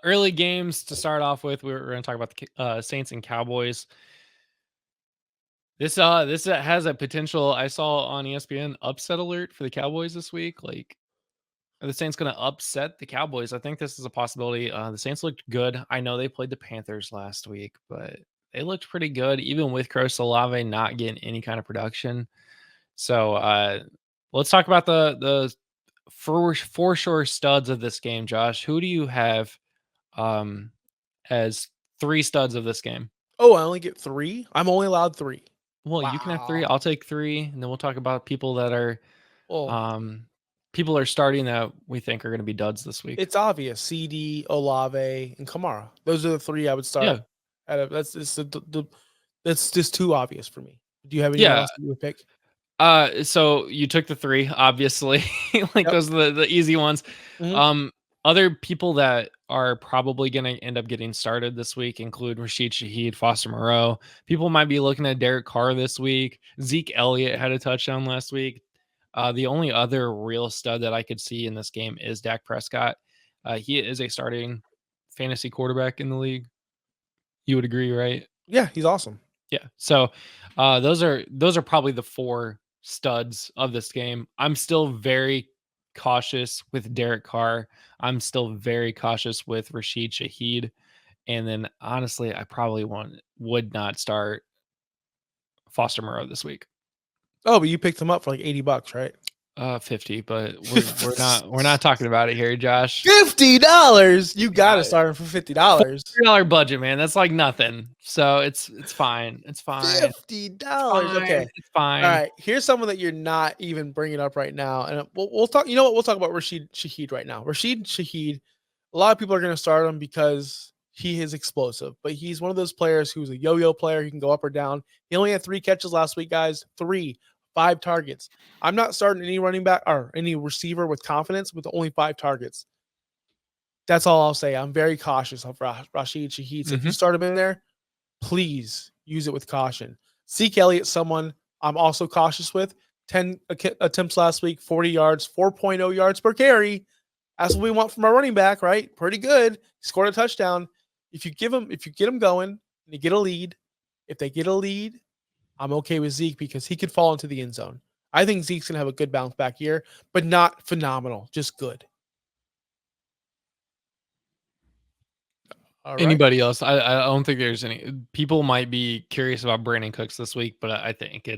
Early games to start off with, we're going to talk about the Saints and Cowboys. This has a potential. I saw on ESPN upset alert for the Cowboys this week. Like, are the Saints going to upset the Cowboys? I think this is a possibility. The Saints looked good. I know they played the Panthers last week, but they looked pretty good, even with Chris Olave not getting any kind of production. So let's talk about the for sure studs of this game, Josh. Who do you have as 3 studs of this game? Oh, I only get 3? I'm only allowed 3. Well, you can have 3. Wow. I'll take 3, and then we'll talk about people that are Well, people are starting that we think are going to be duds this week. it's obvious. CD, Olave, and Kamara. Those are the 3 I would Yeah. start. That's that's just too obvious for me. Do you have anyone Yeah. else that you would pick? So you took the 3, obviously. Like, Yep. those are the easy ones. Mhm. Other people that are probably going to end up getting started this week include Rashid Shaheed, Foster Moreau. People might be looking at Derek Carr this week. Zeke Elliott had a touchdown last week. The only other real stud that I could see in this game is Dak Prescott. He is a starting fantasy quarterback in the league. You would agree, right? Yeah, he's awesome. Yeah. So those are probably the 4 studs of this game. I'm still very cautious with Derek Carr. I'm still very cautious with Rashid Shaheed. And then honestly, I probably would not start Foster Moreau this week. Oh, but you picked him up for like $80, right? 50, but we're not talking about it here, Josh. $50. You got to Yeah, start him for $50. $40 budget, man. That's like nothing. So it's fine. It's fine. $50. Okay. It's All fine. right. Here's someone that you're not even bringing up right now, and we'll talk. You know what? We'll talk about Rashid Shaheed right now. Rashid Shaheed. A lot of people are going to start him because he is explosive, but he's one of those players who's a yo-yo player. He can go up or down. He only had 3 catches last week, guys. 5 targets. I'm not starting any running back or any receiver with confidence with only 5 targets. That's all I'll say. I'm very cautious of Rashid Shaheed. So if you Mhm. start him in there, please use it with caution. Zeke Elliott, someone I'm also cautious with. 10 attempts last week, 40 yards, 4.0 yards per carry. That's what we want from our running back, right? Pretty good. He scored a touchdown. If you get him going and you get a lead, if they get a lead, I'm okay with Zeke because he could fall into the end zone. I think Zeke's gonna have a good bounce back year, but not phenomenal, just good. All right. Anybody else? I don't think there's any. People might be curious about Brandon Cooks this week, but I think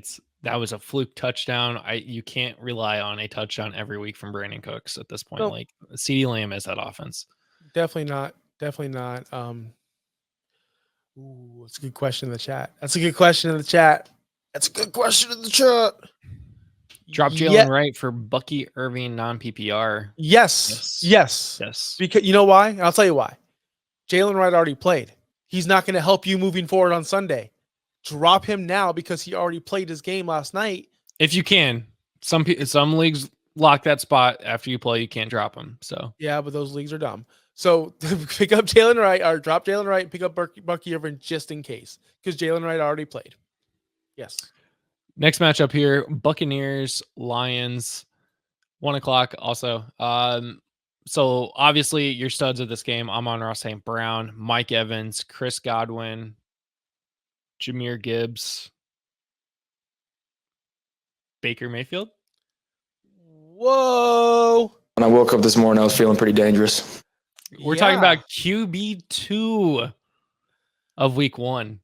that was a fluke touchdown. You can't rely on a touchdown every week from Brandon Cooks at this point. No, Like, CeeDee Lamb is that offense. definitely not. Definitely not. That's a good question in the chat. That's a good question in the chat. That's a good question in the chat. Drop Yeah. Jalen Wright for Bucky Irving non PPR. Yes. Yes. Yes. Yes. Because you know why? I'll tell you why. Jalen Wright already played. He's not going to help you moving forward on Sunday. Drop him now because he already played his game last night. If you can, some leagues lock that spot after you play. You can't drop them. So Yeah, but those leagues are dumb. So pick up Jalen Wright or drop Jalen Wright and pick up Bucky Irvin just in case because Jalen Wright already played. Yes. next matchup here: Buccaneers Lions, 1:00 also. So obviously your studs of this game: Amon-Ra St. Brown, Mike Evans, Chris Godwin, Jahmyr Gibbs, Baker Mayfield. Whoa. When I woke up this morning, I was feeling pretty dangerous. We're talking about QB2 of week 1.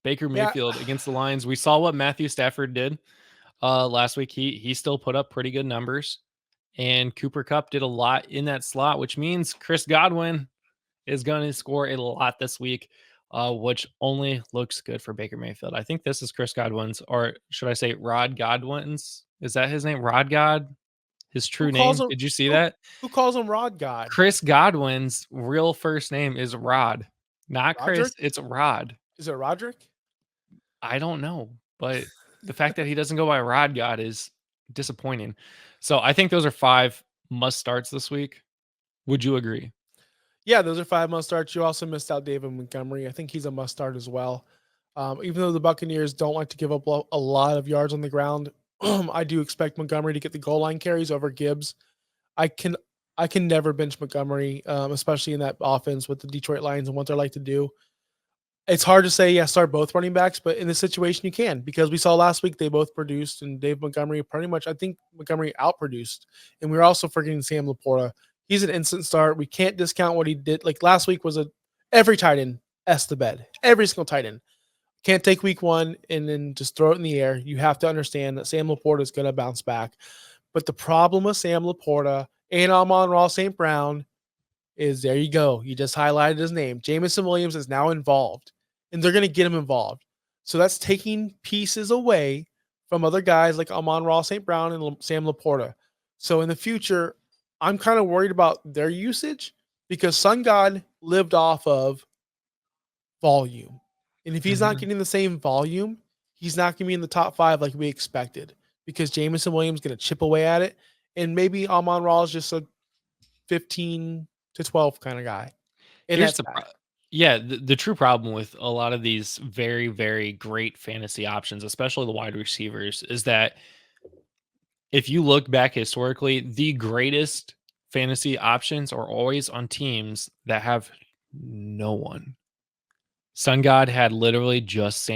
Baker Mayfield against the Lions. We saw what Matthew Stafford did last week. He still put up pretty good numbers, and Cooper Kupp did a lot in that slot, which means Chris Godwin is going to score a lot this week, which only looks good for Baker Mayfield. I think this is Chris Godwin's, or should I say Rod Godwin's? Is that his name? Rod God? His true name? Did you see that? Who calls him Rod God? Chris Godwin's real first name is Rod, not Roderick? Chris. It's Rod. Is it Roderick? I don't know, but the fact that he doesn't go by Rod God is disappointing. So I think those are 5 must starts this week. Would you agree? Yeah, those are 5 must starts. You also missed out David Montgomery. I think he's a must start as well. Even though the Buccaneers don't like to give up a lot of yards on the ground, I do expect Montgomery to get the goal line carries over Gibbs. I I can never bench Montgomery, especially in that offense with the Detroit Lions and what they're like to do. It's hard to say, start both running backs, but in this situation you can, because we saw last week they both produced, and Dave Montgomery pretty much, I think Montgomery outproduced. And we're also forgetting Sam Laporta. He's an instant start. We can't discount what he did. Like last week was every tight end S the bed. Every single tight end. Can't take week 1 and then just throw it in the air. You have to understand that Sam Laporta is going to bounce back. But the problem with Sam Laporta and Amon-Ra St. Brown is, there you go. You just highlighted his name. Jameson Williams is now involved, and they're going to get him involved. So that's taking pieces away from other guys like Amon-Ra St. Brown and Sam Laporta. So in the future, I'm kind of worried about their usage, because Sun God lived off of volume. And if he's not getting the same volume, he's not going to be in the top 5 like we expected, because Jameson Williams is going to chip away at it. And maybe Amon-Ra is just a 15 to 12 kind of guy. And Here's the true problem with a lot of these very, very great fantasy options, especially the wide receivers, is that if you look back historically, the greatest fantasy options are always on teams that have no one. Sun God had literally just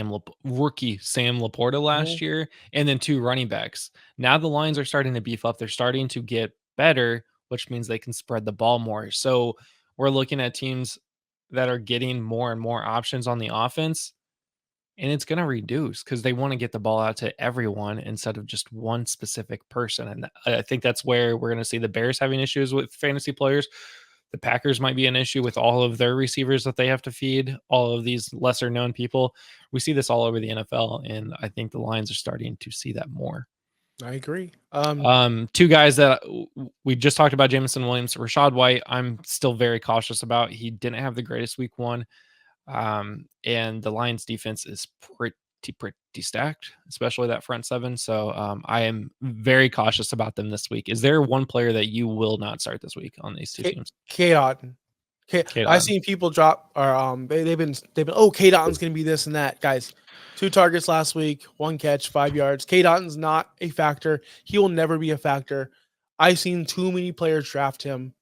rookie Sam Laporta last year, and then 2 running backs. Now the Lions are starting to beef up. They're starting to get better, which means they can spread the ball more. So we're looking at teams that are getting more and more options on the offense, and it's going to reduce because they want to get the ball out to everyone instead of just one specific person. And I think that's where we're going to see the Bears having issues with fantasy players. The Packers might be an issue with all of their receivers that they have to feed, all of these lesser known people. We see this all over the NFL, and I think the Lions are starting to see that more. I agree. 2 guys that we just talked about, Jameson Williams, Rachaad White, I'm still very cautious about. He didn't have the greatest week 1. And the Lions defense is pretty stacked, especially that front 7. So I am very cautious about them this week. Is there one player that you will not start this week on these 2 teams? Cade Otton. I've seen people drop, or they've been Cade Otton's going to be this and that. Guys, 2 targets last week, 1 catch, 5 yards. Cade Otton's not a factor. He will never be a factor. I've seen too many players draft him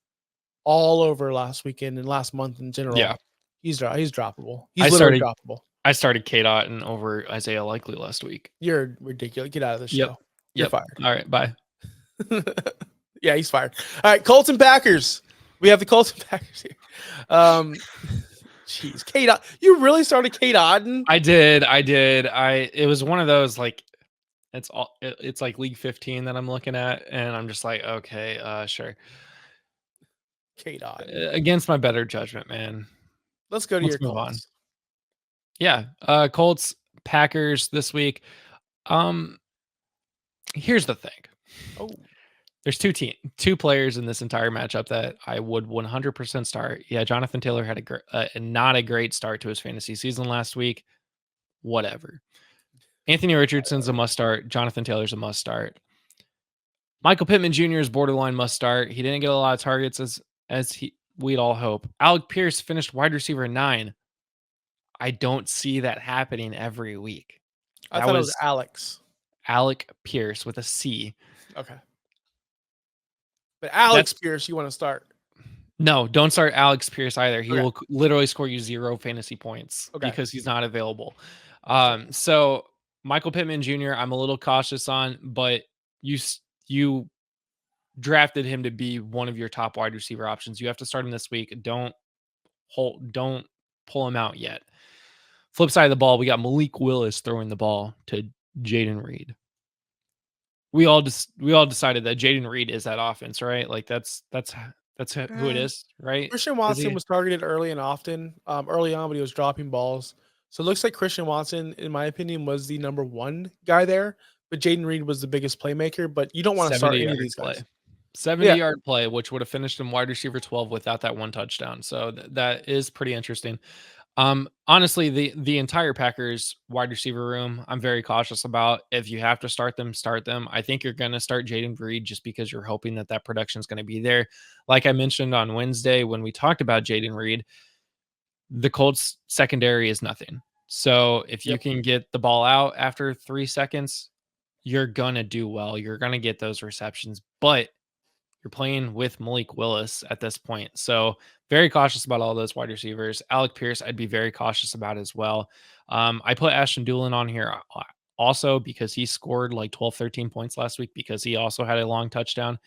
all over last weekend and last month in general. Yeah. He's droppable. He's literally droppable. I started Cade Otton over Isaiah Likely last week. You're ridiculous. Get out of the show. You're fired. All right, bye. Yeah, he's fired. All right, Colts and Packers. We have the Colts and Packers here. Jeez, Cade Otton. You really started Cade Otton? I did. It was one of those, like, it's like League 15 that I'm looking at, and I'm just like, okay, sure. Cade Otton. Against my better judgment, man. Let's go to your Colts. On. Yeah, Colts, Packers this week. Here's the thing. There's 2 players in this entire matchup that I would 100% start. Yeah, Jonathan Taylor had not a great start to his fantasy season last week. Whatever. Anthony Richardson's a must start. Jonathan Taylor's a must start. Michael Pittman Jr. is borderline must start. He didn't get a lot of targets as we'd all hope. Alec Pierce finished wide receiver 9. I don't see that happening every week. I thought it was Alex. Alec Pierce with a C. Okay. But Alex Pierce, you want to start? No, don't start Alex Pierce either. He will literally score you 0 fantasy points because he's not available. So Michael Pittman Jr., I'm a little cautious on, but you drafted him to be one of your top wide receiver options. You have to start him this week. Don't pull him out yet. Flip side of the ball, we got Malik Willis throwing the ball to Jaden Reed. We all decided that Jaden Reed is that offense, right? Like that's who it is, right? Christian Watson was targeted early and often, early on, but he was dropping balls. So it looks like Christian Watson, in my opinion, was the number 1 guy there, but Jaden Reed was the biggest playmaker. But you don't want to start any of these guys. 70-yard play, which would have finished him wide receiver 12 without that 1 touchdown. So that is pretty interesting. Honestly, the entire Packers wide receiver room, I'm very cautious about. If you have to start them, start them. I think you're going to start Jaden Reed just because you're hoping that production is going to be there. Like I mentioned on Wednesday when we talked about Jaden Reed, the Colts secondary is nothing. So if you can get the ball out after 3 seconds, you're going to do well. You're going to get those receptions, but You're playing with Malik Willis at this point. So very cautious about all those wide receivers. Alec Pierce, I'd be very cautious about as well. I put Ashton Doolin on here also because he scored like 12, 13 points last week because he also had a long touchdown.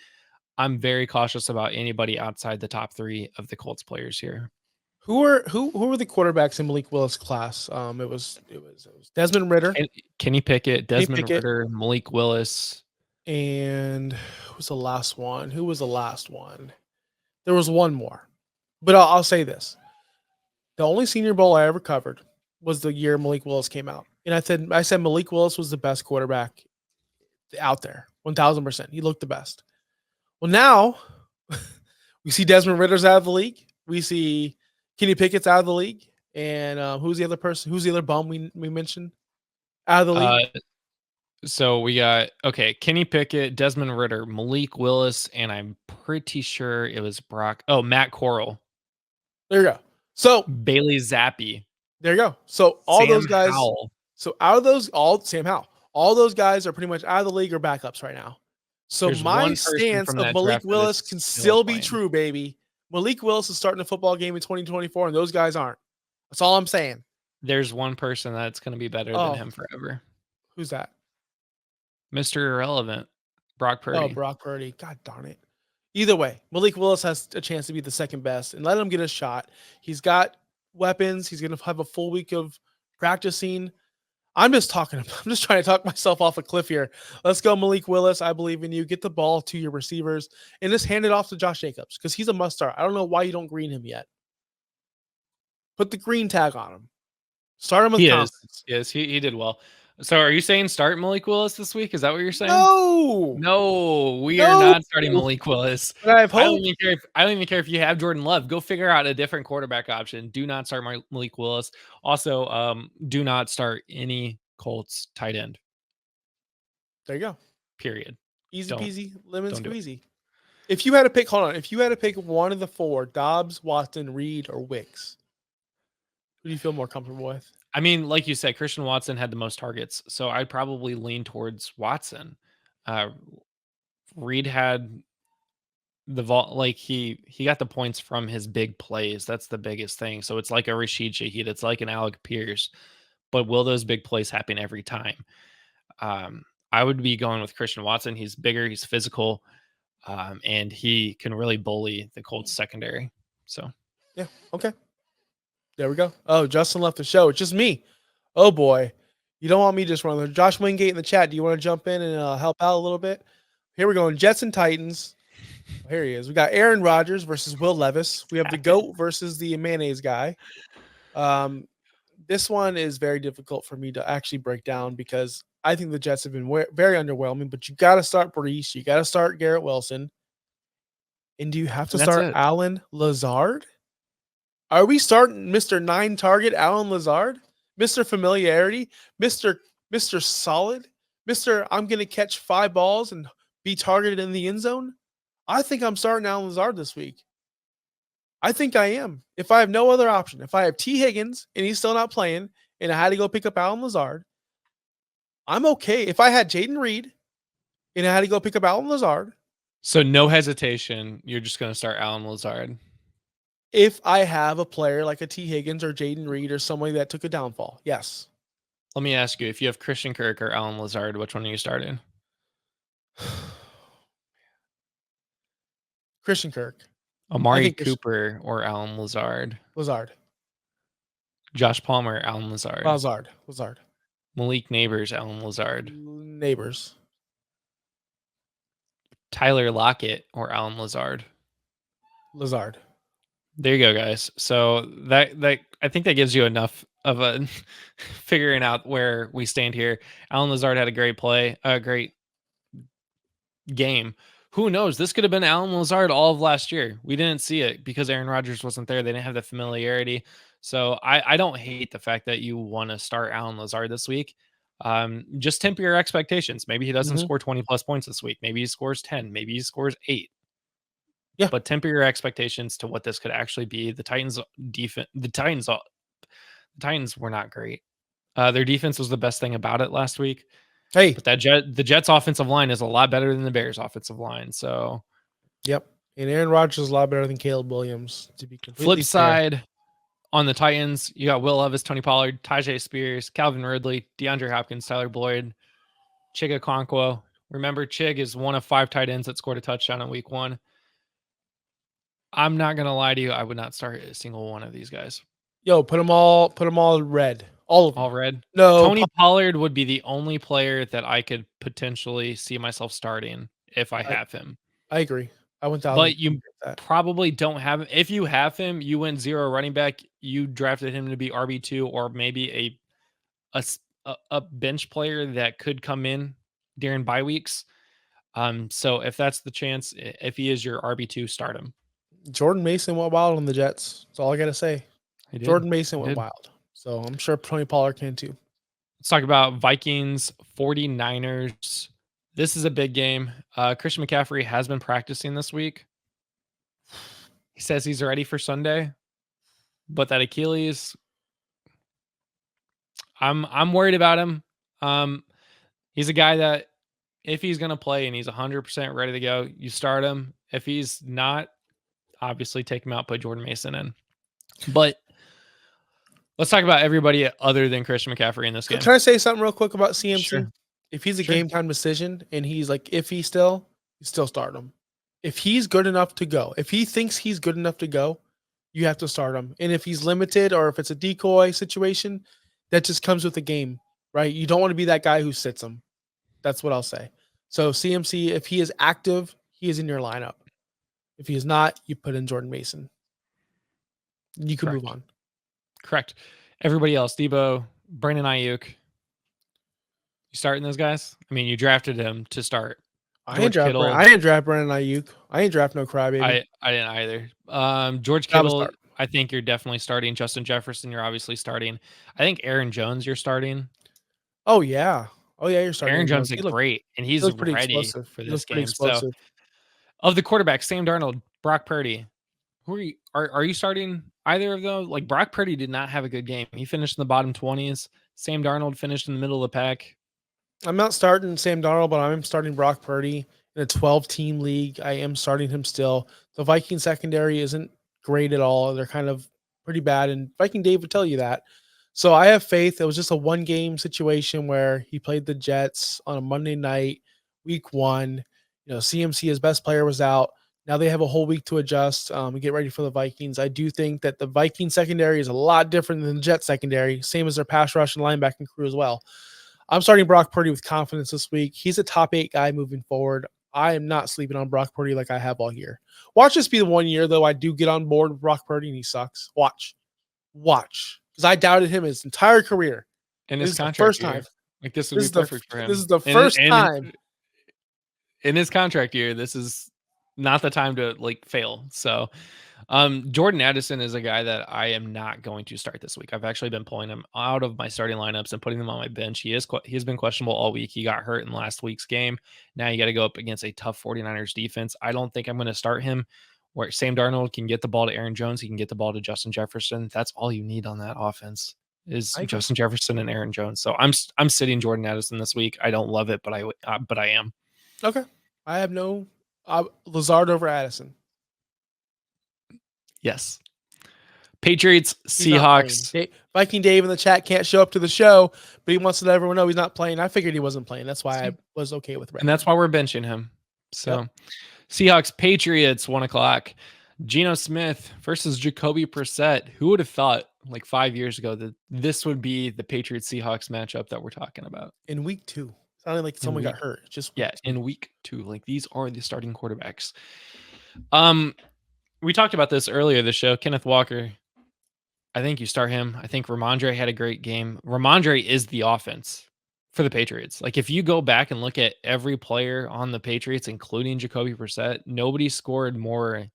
I'm very cautious about anybody outside the top 3 of the Colts players here. Who were the quarterbacks in Malik Willis' class? It was Desmond Ridder, Kenny Pickett, Desmond Ridder, Malik Willis, and who was the last one? There was one more, but I'll say this: the only Senior Bowl I ever covered was the year Malik Willis came out, and I said Malik Willis was the best quarterback out there, 1,000%. He looked the best. Well, now we see Desmond Ridder's out of the league. We see Kenny Pickett's out of the league. And who's the other person? Who's the other bum we mentioned out of the league? So we got, Kenny Pickett, Desmond Ridder, Malik Willis, and I'm pretty sure it was Matt Corral. There you go. So Bailey Zappi. There you go. So all Sam those guys. Howell. So out of those, Sam Howell. All those guys are pretty much out of the league or backups right now. So There's my stance of Malik Willis can still be true, baby. Malik Willis is starting a football game in 2024, and those guys aren't. That's all I'm saying. There's one person that's going to be better than him forever. Who's that? Mr. Irrelevant, Brock Purdy. Oh, Brock Purdy. God darn it. Either way, Malik Willis has a chance to be the second best, and let him get a shot. He's got weapons. He's going to have a full week of practicing. I'm just trying to talk myself off a cliff here. Let's go, Malik Willis. I believe in you. Get the ball to your receivers and just hand it off to Josh Jacobs because he's a must start. I don't know why you don't green him yet. Put the green tag on him. Start him with confidence. Yes, he did well. So are you saying start Malik Willis this week? Is that what you're saying? No, we are not starting Malik Willis. But I don't even care if you have Jordan Love. Go figure out a different quarterback option. Do not start Malik Willis. Also, do not start any Colts tight end. There you go. Period. Easy peasy, lemon squeezy. If you had to pick, one of the 4, Dobbs, Watson, Reed, or Wicks, who do you feel more comfortable with? I mean, like you said, Christian Watson had the most targets, so I'd probably lean towards Watson. Reed had the he got the points from his big plays. That's the biggest thing. So it's like a Rashid Shaheed, it's like an Alec Pierce, but will those big plays happen every time? I would be going with Christian Watson. He's bigger, he's physical, and he can really bully the Colts secondary. So yeah, okay. There we go. Oh, Justin left the show. It's just me. Oh, boy. You don't want me just running. Josh Wingate in the chat. Do you want to jump in and help out a little bit? Here we go. Jets and Titans. Here he is. We got Aaron Rodgers versus Will Levis. We have the GOAT versus the mayonnaise guy. This one is very difficult for me to actually break down because I think the Jets have been very underwhelming, but you got to start Brees. You got to start Garrett Wilson. And do you have to start Allen Lazard? Are we starting Mr. 9-target Allen Lazard? Mr. Familiarity? Mr. Solid? Mr. I'm going to catch 5 balls and be targeted in the end zone? I think I'm starting Allen Lazard this week. I think I am. If I have no other option, if I have T. Higgins and he's still not playing and I had to go pick up Allen Lazard, I'm okay. If I had Jaden Reed and I had to go pick up Allen Lazard. So no hesitation. You're just going to start Allen Lazard. If I have a player like a T. Higgins or Jaden Reed or somebody that took a downfall, yes. Let me ask you, if you have Christian Kirk or Allen Lazard, which one are you starting? Christian Kirk. Amari Cooper or Allen Lazard? Lazard. Josh Palmer, Allen Lazard. Lazard. Malik Neighbors, Allen Lazard. Neighbors. Tyler Lockett or Allen Lazard? Lazard. There you go, guys. So that I think that gives you enough of a figuring out where we stand here. Allen Lazard had a great play, a great game. Who knows? This could have been Allen Lazard all of last year. We didn't see it because Aaron Rodgers wasn't there. They didn't have the familiarity. So I don't hate the fact that you want to start Allen Lazard this week. Just temper your expectations. Maybe he doesn't score 20 plus points this week. Maybe he scores 10. Maybe he scores 8. Yeah, but temper your expectations to what this could actually be. The Titans defense, the Titans were not great. Their defense was the best thing about it last week. Hey, but the Jets offensive line is a lot better than the Bears offensive line. So Yep. And Aaron Rodgers is a lot better than Caleb Williams, to be completely Flip fair. side, on the Titans, you got Will Levis, Tony Pollard, Tajay Spears, Calvin Ridley, DeAndre Hopkins, Tyler Boyd, Chig Okonkwo. Remember, Chig is one of 5 tight ends that scored a touchdown in week 1. I'm not going to lie to you. I would not start a single one of these guys. Yo, put them all red. All of them. All red. No. Tony Pollard would be the only player that I could potentially see myself starting if I have him. I agree. I went down. But you probably don't have him. If you have him, you went 0 running back. You drafted him to be RB2 or maybe a bench player that could come in during bye weeks. So if that's the chance, if he is your RB2, start him. Jordan Mason went wild on the Jets. That's all I got to say. Jordan Mason went wild. So I'm sure Tony Pollard can too. Let's talk about Vikings 49ers. This is a big game. Christian McCaffrey has been practicing this week. He says he's ready for Sunday, but that Achilles, I'm worried about him. He's a guy that if he's going to play and he's 100% ready to go, you start him. If he's not, obviously take him out, put Jordan Mason in. But let's talk about everybody other than Christian McCaffrey in this game. Can I say something real quick about CMC? Sure. If he's a game time decision and he's like iffy still, you still start him. If he's good enough to go, if he thinks he's good enough to go, you have to start him. And if he's limited or if it's a decoy situation, that just comes with the game, right? You don't want to be that guy who sits him. That's what I'll say. So CMC, if he is active, he is in your lineup. If he is not, you put in Jordan Mason. You can move on. Correct. Everybody else, Debo, Brandon Ayuk. You starting those guys? I mean, you drafted him to start. I didn't draft Brandon Ayuk. I ain't draft no crybaby. I didn't either. George Kittle, I think you're definitely starting. Justin Jefferson, you're obviously starting. I think Aaron Jones, you're starting. Oh, yeah. You're starting. Aaron Jones is great, and he's ready for this game. So, of the quarterbacks, Sam Darnold, Brock Purdy, are you starting either of those? Like, Brock Purdy did not have a good game. He finished in the bottom 20s. Sam Darnold finished in the middle of the pack. I'm not starting Sam Darnold, but I'm starting Brock Purdy in a 12-team league. I am starting him still. The Viking secondary isn't great at all. They're kind of pretty bad, and Viking Dave would tell you that. So I have faith. It was just a one-game situation where he played the Jets on a Monday night, week 1. CMC, his best player, was out. Now they have a whole week to adjust and get ready for the Vikings. I do think that the Viking secondary is a lot different than the Jets secondary, same as their pass rush and linebacking crew as well. I'm starting Brock Purdy with confidence this week. He's a top 8 guy moving forward. I am not sleeping on Brock Purdy like I have all year. Watch this be the 1 year, though, I do get on board with Brock Purdy and he sucks. Watch. Because I doubted him his entire career. And his contract year. Like, this would be perfect for him. This is the first time. In his contract year, this is not the time to, fail. So, Jordan Addison is a guy that I am not going to start this week. I've actually been pulling him out of my starting lineups and putting him on my bench. He's been questionable all week. He got hurt in last week's game. Now you got to go up against a tough 49ers defense. I don't think I'm going to start him. Where Sam Darnold can get the ball to Aaron Jones, he can get the ball to Justin Jefferson. That's all you need on that offense is Justin Jefferson and Aaron Jones. So I'm sitting Jordan Addison this week. I don't love it, but I am. Okay. I have no Lazard over Addison. Yes. Patriots, Seahawks. Viking Dave in the chat can't show up to the show, but he wants to let everyone know he's not playing. I figured he wasn't playing. That's why I was okay with it. And that's why we're benching him. So, Seahawks, Patriots, 1:00. Geno Smith versus Jacoby Brissett. Who would have thought 5 years ago that this would be the Patriots Seahawks matchup that we're talking about? In week 2. Sounded like someone got hurt. In week 2. These are the starting quarterbacks. We talked about this earlier this show. Kenneth Walker. I think you start him. I think Ramondre had a great game. Ramondre is the offense for the Patriots. If you go back and look at every player on the Patriots, including Jacoby Brissett, nobody scored more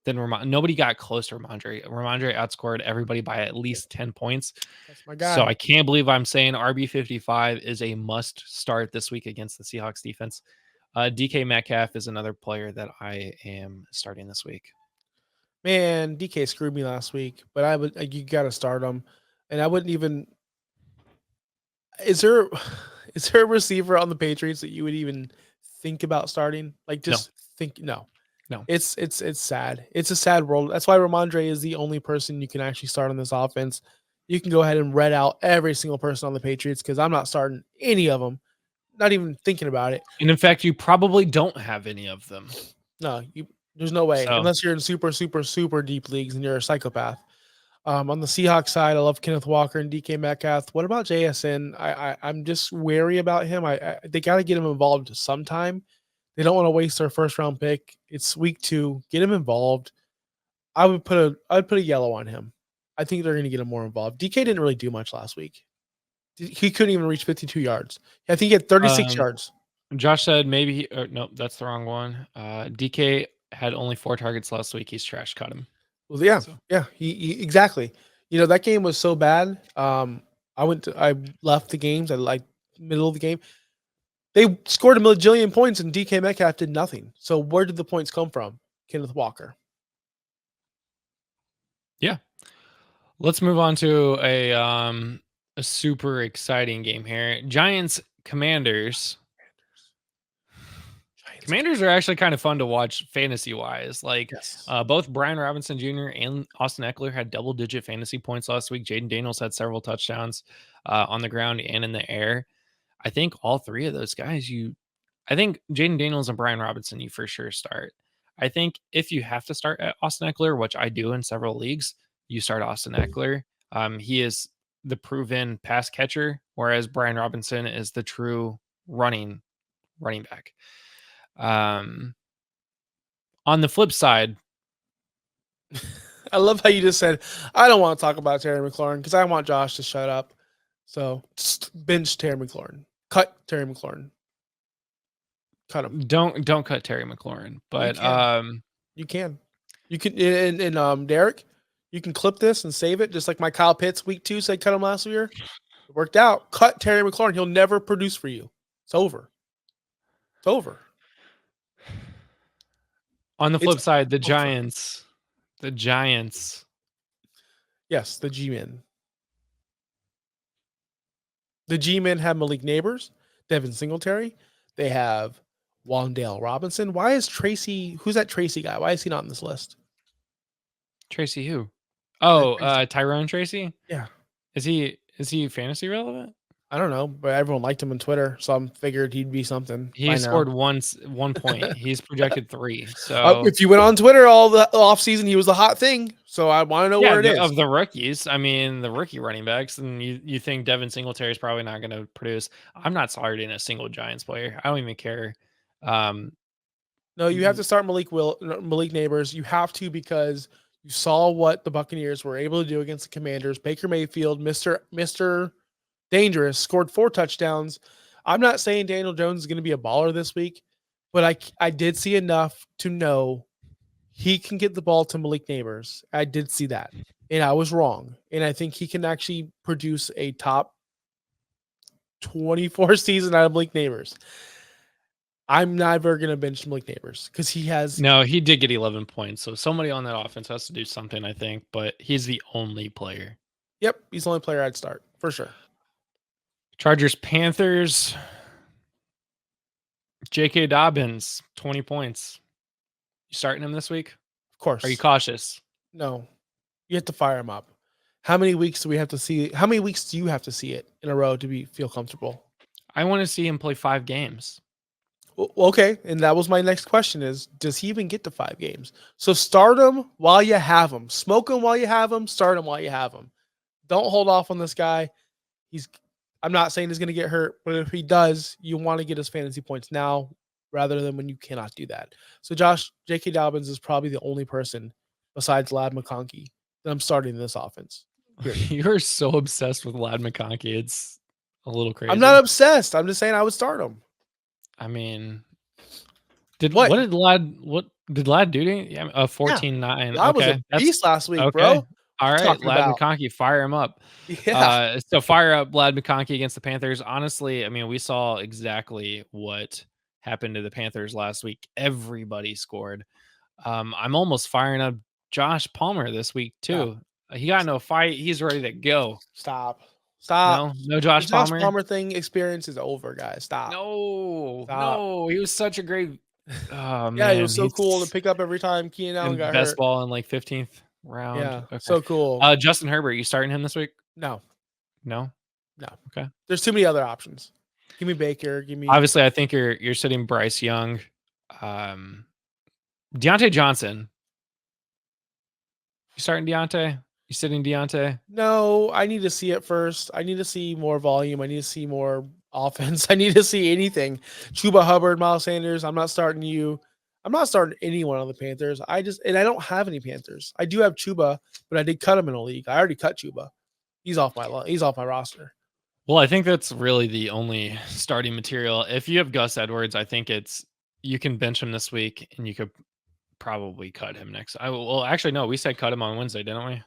than nobody got close to Ramondre. Ramondre outscored everybody by at least 10 points. That's my guy. So I can't believe I'm saying RB55 is a must start this week against the Seahawks defense. DK Metcalf is another player that I am starting this week. Man, DK screwed me last week, but you got to start him. And I wouldn't even. Is there a receiver on the Patriots that you would even think about starting? No. No. No. It's sad. It's a sad world. That's why Ramondre is the only person you can actually start on this offense. You can go ahead and read out every single person on the Patriots because I'm not starting any of them. Not even thinking about it. And in fact, you probably don't have any of them. No, there's no way So- unless you're in super, super, super deep leagues and you're a psychopath. On the Seahawks side, I love Kenneth Walker and DK Metcalf. What about JSN? I'm just wary about him. They got to get him involved sometime. They don't want to waste their first round pick. It's week 2. Get him involved. I'd put a yellow on him. I think they're going to get him more involved. DK didn't really do much last week. He couldn't even reach 52 yards. I think he had 36 yards. Josh said maybe no, that's the wrong one. DK had only 4 targets last week. He's trash cut him. Well, yeah, yeah, he exactly. You know, that game was so bad. I left the games at like middle of the game. They scored a million points and DK Metcalf did nothing. So where did the points come from? Kenneth Walker. Yeah. Let's move on to a super exciting game here. Giants Commanders. Commanders are actually kind of fun to watch fantasy wise. Like both Brian Robinson Jr. and Austin Eckler had double-digit fantasy points last week. Jaden Daniels had several touchdowns on the ground and in the air. I think all 3 of those guys, I think Jaden Daniels and Brian Robinson, you for sure start. I think if you have to start at Austin Eckler, which I do in several leagues, you start Austin Eckler. He is the proven pass catcher, whereas Brian Robinson is the true running back. On the flip side, I love how you just said, I don't want to talk about Terry McLaurin because I want Josh to shut up. So just bench Terry McLaurin. Cut Terry McLaurin. Cut him. Don't cut Terry McLaurin. But you can. And Derek, you can clip this and save it, just like my Kyle Pitts week 2 said cut him last year. It worked out. Cut Terry McLaurin. He'll never produce for you. It's over. It's over. On the flip side, the Giants. Yes, the G-Men. The G-Men have Malik Neighbors, Devin Singletary. They have Wan'Dale Robinson. Why is Tracy? Who's that Tracy guy? Why is he not on this list? Tracy who? Oh, Tyrone Tracy? Yeah. Is he fantasy relevant? I don't know, but everyone liked him on Twitter, so I figured he'd be something. He scored 1 point. He's projected 3. So if you went on Twitter all the offseason, he was the hot thing. So I want to know where it is. Of the rookies, I mean, the rookie running backs, and you think Devin Singletary is probably not going to produce. I'm not starting a single Giants player. I don't even care. No, you have to start Malik Neighbors. You have to because you saw what the Buccaneers were able to do against the Commanders. Baker Mayfield, Mr. Dangerous, scored 4 touchdowns. I'm not saying Daniel Jones is going to be a baller this week, but I did see enough to know he can get the ball to Malik Neighbors. I did see that, and I was wrong. And I think he can actually produce a top 24 season out of Malik Neighbors. I'm never going to bench Malik Neighbors because he has... No, he did get 11 points, so somebody on that offense has to do something, I think, but he's the only player. Yep, he's the only player I'd start, for sure. Chargers, Panthers. J.K. Dobbins, 20 points. You starting him this week? Of course. Are you cautious? No. You have to fire him up. How many weeks do we have to see? How many weeks do you have to see it in a row to feel comfortable? I want to see him play 5 games. Okay, and that was my next question is, does he even get to 5 games? So start him while you have him. Smoke him while you have him. Start him while you have him. Don't hold off on this guy. I'm not saying he's going to get hurt, but if he does, you want to get his fantasy points now rather than when you cannot do that. So, Josh, J.K. Dobbins is probably the only person besides Ladd McConkey that I'm starting in this offense. You're so obsessed with Ladd McConkey. It's a little crazy. I'm not obsessed. I'm just saying I would start him. I mean, what did Ladd do to you? Yeah, 14-9. Ladd was a beast last week, bro. All right, Ladd McConkey, fire him up. Yeah. So fire up Ladd McConkey against the Panthers. Honestly, I mean, we saw exactly what happened to the Panthers last week. Everybody scored. I'm almost firing up Josh Palmer this week too. He got into a fight. He's ready to go. Stop. No Josh Palmer. Josh Palmer thing experience is over, guys. Stop. No. He was such a great Oh Yeah, it man, was so cool to he's pick up every time Keenan Allen in got best hurt. ball in like 15th round. Yeah, Okay. so cool. Justin Herbert, you starting him this week? No, No. no. Okay. There's too many other options. Give me Baker. Give me. Obviously, I think you're sitting Bryce Young, Deontay Johnson. You starting Deontay? You sitting Deontay? No, I need to see it first. I need to see more volume. I need to see more offense. I need to see anything. Chuba Hubbard, Miles Sanders. I'm not starting you. I'm not starting anyone on the Panthers. I don't have any Panthers. I do have Chuba, but I did cut him in a league. I already cut Chuba. He's off my roster. Well, I think that's really the only starting material. If you have Gus Edwards, I think you can bench him this week, and you could probably cut him next. Well, actually, no, we said cut him on Wednesday, didn't we?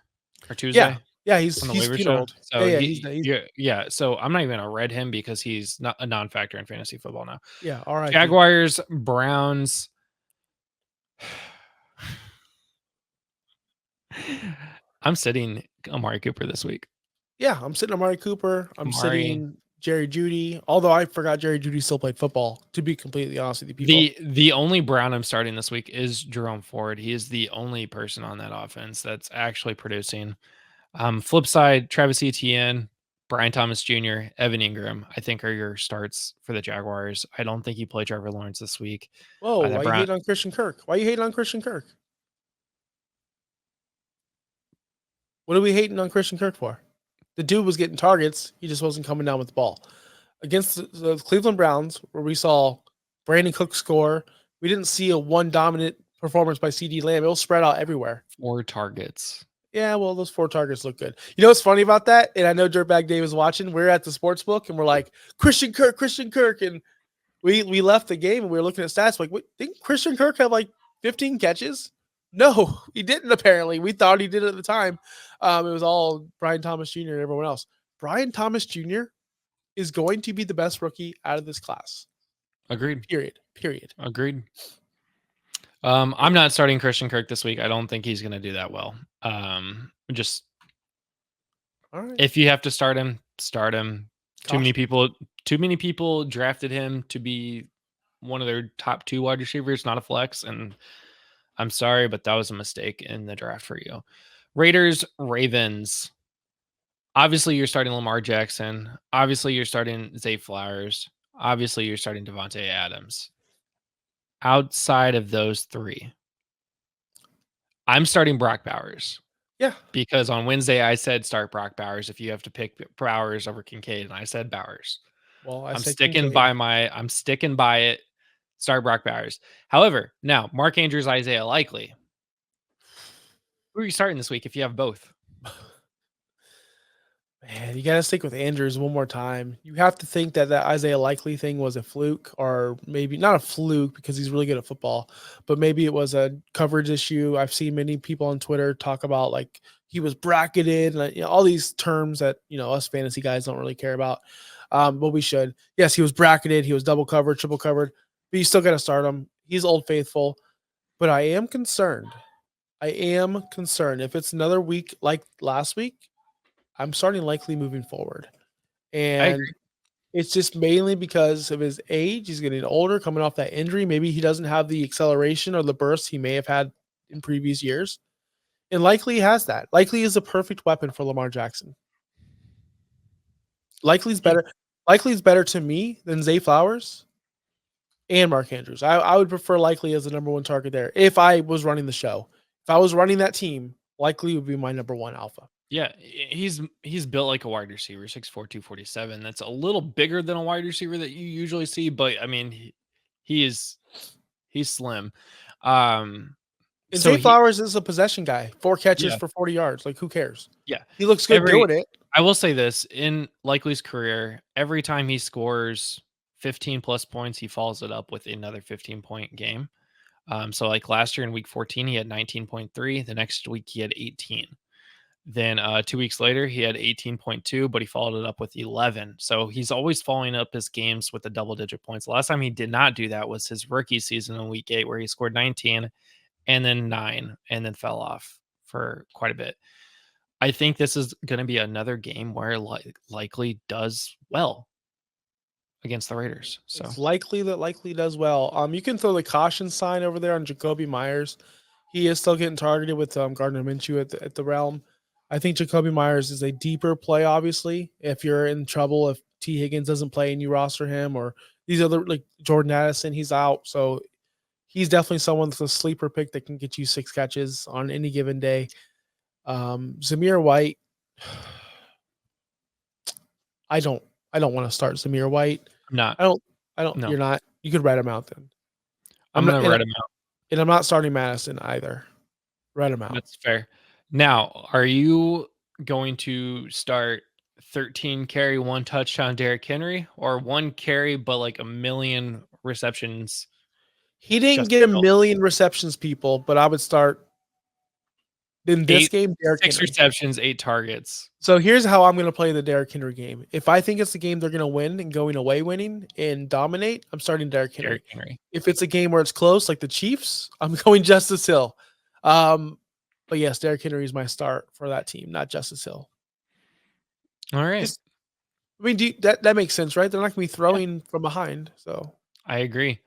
Or Tuesday? Yeah, he's On the waiver show. funeral. So He's So I'm not even gonna red him because he's not a non-factor in fantasy football now. yeah. All right. Jaguars, Browns. I'm sitting Amari Cooper this week. Yeah, I'm sitting Amari Cooper. I'm Amari. sitting Jerry Jeudy. Although I forgot Jerry Jeudy still played football. To be completely honest with you, people. The only Brown I'm starting this week is Jerome Ford. He is the only person on that offense that's actually producing. Flip side, Travis Etienne, Brian Thomas Jr., Evan Ingram, I think are your starts for the Jaguars. I don't think you play Trevor Lawrence this week. Whoa, why you hating on Christian Kirk? Why you hating on Christian Kirk? What are we hating on Christian Kirk for? The dude was getting targets. He just wasn't coming down with the ball. Against the Cleveland Browns, where we saw Brandon Cook score, we didn't see a one dominant performance by CeeDee Lamb. It was spread out everywhere. 4 targets. Yeah, well, those 4 targets look good. You know what's funny about that? And I know Dirtbag Dave is watching. We're at the sports book, and we're like, Christian Kirk. And we left the game, and we were looking at stats. Like, didn't Christian Kirk have like 15 catches? No, he didn't, apparently. We thought he did at the time. It was all Brian Thomas Jr. and everyone else. Brian Thomas Jr. is going to be the best rookie out of this class. Agreed. Period. Agreed. I'm not starting Christian Kirk this week. I don't think he's going to do that well. Just all right. If you have to start him, start him. Too many people drafted him to be one of their top 2 wide receivers, not a flex. And I'm sorry, but that was a mistake in the draft for you. Raiders, Ravens. Obviously, you're starting Lamar Jackson. Obviously, you're starting Zay Flowers. Obviously, you're starting Devontae Adams. Outside of those 3, I'm starting Brock Bowers. Yeah. Because on Wednesday, I said start Brock Bowers if you have to pick Bowers over Kincaid, and I said Bowers. Well, I'm sticking by it. Start Brock Bowers. However, now Mark Andrews, Isaiah Likely. Who are you starting this week if you have both? Man, you got to stick with Andrews one more time. You have to think that Isaiah Likely thing was a fluke, or maybe not a fluke because he's really good at football, but maybe it was a coverage issue. I've seen many people on Twitter talk about like he was bracketed and all these terms that, us fantasy guys don't really care about. But we should. Yes, he was bracketed. He was double covered, triple covered, but you still got to start him. He's Old Faithful, but I am concerned. If it's another week like last week, I'm starting Likely moving forward. And it's just mainly because of his age. He's getting older, coming off that injury. Maybe he doesn't have the acceleration or the burst he may have had in previous years. And Likely has that. Likely is a perfect weapon for Lamar Jackson. Likely's better to me than Zay Flowers and Mark Andrews. I would prefer Likely as the number 1 target there if I was running the show. If I was running that team, Likely would be my number 1 alpha. Yeah, he's built like a wide receiver, 6'4", 247. That's a little bigger than a wide receiver that you usually see, but I mean, he's slim. And Zay Flowers is a possession guy, 4 catches for 40 yards. Like, who cares? Yeah, he looks good doing it. I will say this: in Likely's career, every time he scores 15 plus points, he follows it up with another 15-point game. So like last year in week 14, he had 19.3. The next week he had 18. Then 2 weeks later, he had 18.2, but he followed it up with 11. So he's always following up his games with the double-digit points. The last time he did not do that was his rookie season in week 8, where he scored 19 and then 9 and then fell off for quite a bit. I think this is going to be another game where Likely does well. against the Raiders. So it's likely that likely does well. You can throw the caution sign over there on Jacoby Myers. He is still getting targeted with Gardner Minshew at the realm. I think Jacoby Myers is a deeper play, obviously. If you're in trouble, if T. Higgins doesn't play and you roster him, or these other like Jordan Addison, he's out. So he's definitely someone that's a sleeper pick that can get you 6 catches on any given day. Zamir White, I don't want to start Zamir White. I'm not. I don't. No. You're not. You could write him out then. I'm going to write him out. And I'm not starting Madison either. Write him out. That's fair. Now, are you going to start 13 carry, 1 touchdown Derrick Henry, or 1 carry but like a million receptions? He didn't get a million receptions, people, but I would start in this game. Derrick 6 Henry. receptions, 8 targets. So here's how I'm going to play the Derrick Henry game. If I think it's the game they're going to win and going away winning and dominate, I'm starting Derrick Henry. If it's a game where it's close, like the Chiefs, I'm going Justice Hill. But yes, Derrick Henry is my start for that team, not Justice Hill. All right. I mean, that makes sense, right? They're not going to be throwing from behind. So I agree.